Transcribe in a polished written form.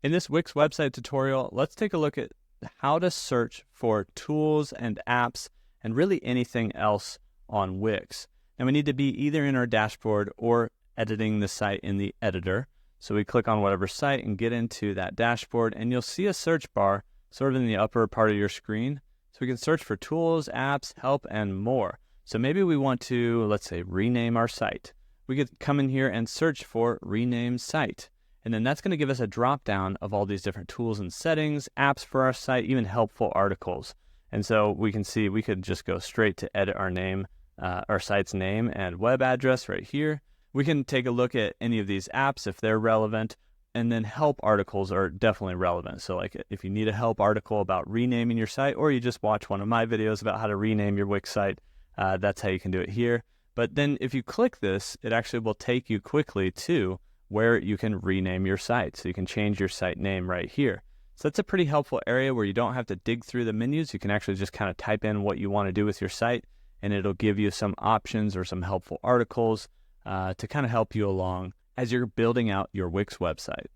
In this Wix website tutorial, let's take a look at how to search for tools and apps and really anything else on Wix. Now we need to be either in our dashboard or editing the site in the editor. So we click on whatever site and get into that dashboard, and you'll see a search bar sort of in the upper part of your screen. So we can search for tools, apps, help, and more. So maybe we want to, let's say, rename our site. We could come in here and search for rename site. And then that's going to give us a drop down of all these different tools and settings, apps for our site, even helpful articles. And so we can see we could just go straight to edit our name, our site's name and web address right here. We can take a look at any of these apps if they're relevant, and then help articles are definitely relevant. So like if you need a help article about renaming your site, or you just watch one of my videos about how to rename your Wix site, that's how you can do it here. But then if you click this, it actually will take you quickly to where you can rename your site. So you can change your site name right here. So that's a pretty helpful area where you don't have to dig through the menus. You can actually just kind of type in what you want to do with your site, and it'll give you some options or some helpful articles to kind of help you along as you're building out your Wix website.